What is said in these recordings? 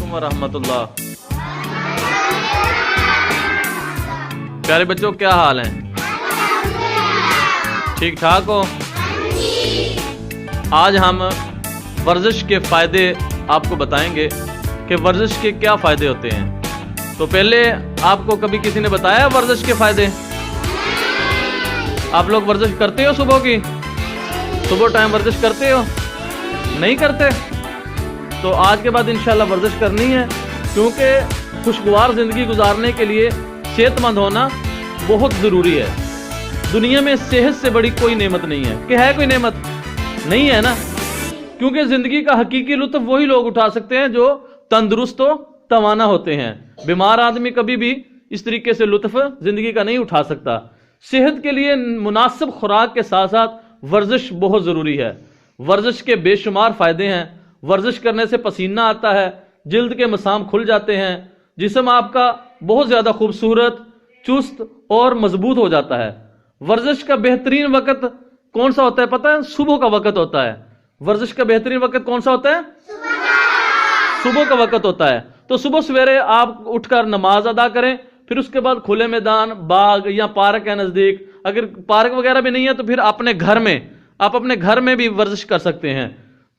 अलैकुम वरहमतुल्लाह। प्यारे बच्चों, क्या हाल है? ठीक ठाक हो? आज हम वर्जिश के फ़ायदे आपको बताएंगे कि वर्जिश के क्या फ़ायदे होते हैं। तो पहले आपको कभी किसी ने बताया वर्जिश के फ़ायदे? आप लोग वर्जिश करते हो? सुबह टाइम वर्जिश करते हो? नहीं करते? तो आज के बाद इंशाल्लाह वर्जिश करनी है, क्योंकि खुशगवार ज़िंदगी गुजारने के लिए सेहतमंद होना बहुत ज़रूरी है। दुनिया में सेहत से बड़ी कोई नेमत नहीं है। कि है कोई नेमत? नहीं है ना, क्योंकि ज़िंदगी का हकीकी लुत्फ़ वही लोग उठा सकते हैं जो तंदुरुस्त व तवाना होते हैं। बीमार आदमी कभी भी इस तरीके से लुत्फ़ ज़िंदगी का नहीं उठा सकता। सेहत के लिए मुनासिब खुराक के साथ साथ वर्जिश बहुत ज़रूरी है। वर्जिश के बेशुमार फ़ायदे हैं। वर्जिश करने से पसीना आता है, जिल्द के मसाम खुल जाते हैं, जिस्म आपका बहुत ज़्यादा खूबसूरत, चुस्त और मजबूत हो जाता है। वर्जिश का बेहतरीन वक़्त कौन सा होता है पता है? सुबह का वक़्त होता है। वर्जिश का बेहतरीन वक़्त कौन सा होता है? सुबह का वक़्त होता है। तो सुबह सवेरे आप उठकर नमाज अदा करें, फिर उसके बाद खुले मैदान, बाग या पार्क है नज़दीक, अगर पार्क वगैरह भी नहीं है तो फिर अपने घर में भी वर्जिश कर सकते हैं।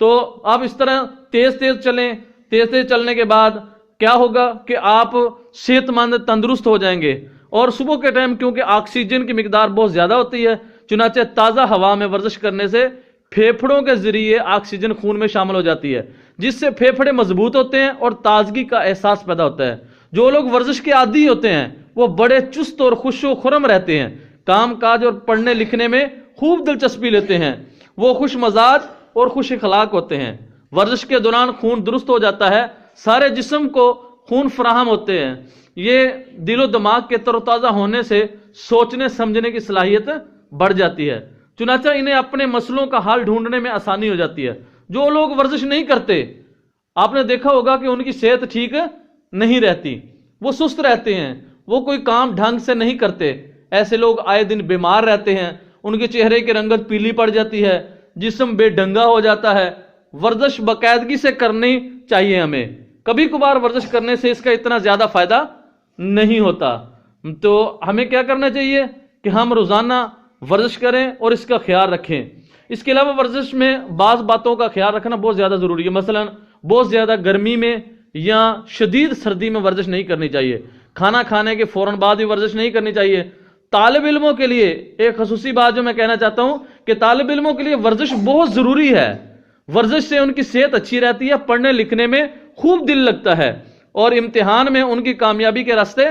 तो आप इस तरह तेज तेज चलें। तेज तेज चलने के बाद क्या होगा कि आप सेहतमंद तंदुरुस्त हो जाएंगे। और सुबह के टाइम क्योंकि ऑक्सीजन की मिकदार बहुत ज़्यादा होती है, चुनाचे ताज़ा हवा में वर्जिश करने से फेफड़ों के ज़रिए ऑक्सीजन खून में शामिल हो जाती है, जिससे फेफड़े मजबूत होते हैं और ताजगी का एहसास पैदा होता है। जो लोग वर्जिश के आदी होते हैं वो बड़े चुस्त और खुशो खुरम रहते हैं, काम काज और पढ़ने लिखने में खूब दिलचस्पी लेते हैं। वो खुश मजाज और खुश अखलाक होते हैं। वर्जिश के दौरान खून दुरुस्त हो जाता है, सारे जिस्म को खून फराहम होते हैं। ये दिलो दिमाग के तरोताज़ा होने से सोचने समझने की सलाहियत बढ़ जाती है, चुनाचा इन्हें अपने मसलों का हल ढूंढने में आसानी हो जाती है। जो लोग वर्जिश नहीं करते, आपने देखा होगा कि उनकी सेहत ठीक नहीं रहती, वो सुस्त रहते हैं, वो कोई काम ढंग से नहीं करते। ऐसे लोग आए दिन बीमार रहते हैं, उनके चेहरे की रंगत पीली पड़ जाती है, जिस्म बेढंगा हो जाता है। वर्जिश बाकायदगी से करनी चाहिए हमें। कभी कभार वर्जिश करने से इसका इतना ज़्यादा फ़ायदा नहीं होता। तो हमें क्या करना चाहिए कि हम रोज़ाना वर्जिश करें और इसका ख्याल रखें। इसके अलावा वर्जिश में बाज़ बातों का ख्याल रखना बहुत ज़्यादा ज़रूरी है। मसलन बहुत ज़्यादा गर्मी में या शदीद सर्दी में वर्जिश नहीं करनी चाहिए। खाना खाने के फ़ौरन बाद भी वर्जिश नहीं करनी चाहिए। तालिब इल्मों के लिए एक खसूसी बात जो मैं कहना चाहता हूँ कि तालिब इल्मों के लिए वर्जिश बहुत ज़रूरी है। वर्जिश से उनकी सेहत अच्छी रहती है, पढ़ने लिखने में खूब दिल लगता है और इम्तिहान में उनकी कामयाबी के रास्ते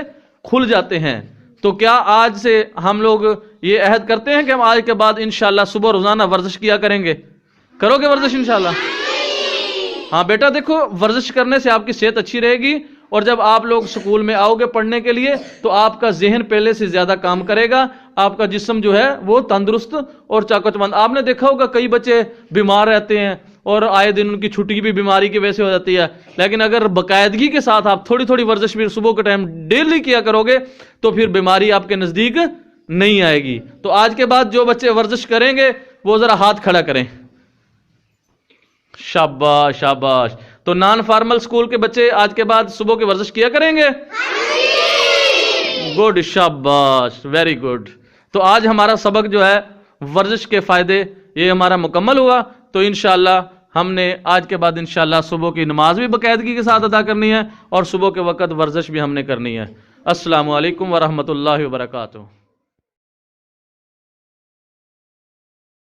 खुल जाते हैं। तो क्या आज से हम लोग ये अहद करते हैं कि हम आज के बाद इंशाल्लाह सुबह रोज़ाना वर्जिश किया करेंगे? करोगे वर्जिश इंशाल्लाह? हाँ बेटा, देखो वर्जिश करने से आपकी सेहत अच्छी रहेगी और जब आप लोग स्कूल में आओगे पढ़ने के लिए तो आपका जहन पहले से ज़्यादा काम करेगा, आपका जिस्म जो है वो तंदुरुस्त और चाकतमंद। आपने देखा होगा कई बच्चे बीमार रहते हैं और आए दिन उनकी छुट्टी भी बीमारी की वजह से हो जाती है, लेकिन अगर बाकायदगी के साथ आप थोड़ी थोड़ी वर्जिश भी सुबह के टाइम डेली किया करोगे तो फिर बीमारी आपके नज़दीक नहीं आएगी। तो आज के बाद जो बच्चे वर्जिश करेंगे वो ज़रा हाथ खड़ा करें। शाबाश शाबाश। तो नॉन फॉर्मल स्कूल के बच्चे आज के बाद सुबह की वर्जिश किया करेंगे? गुड, शाबाश, वेरी गुड। तो आज हमारा सबक जो है वर्जिश के फ़ायदे ये हमारा मुकम्मल हुआ। तो इंशाअल्लाह हमने आज के बाद इंशाअल्लाह सुबह की नमाज भी बाकायदगी के साथ अदा करनी है और सुबह के वक़्त वर्जिश भी हमने करनी है। अस्सलामु अलैकुम वरहमतुल्लाहि वबरकातुहू।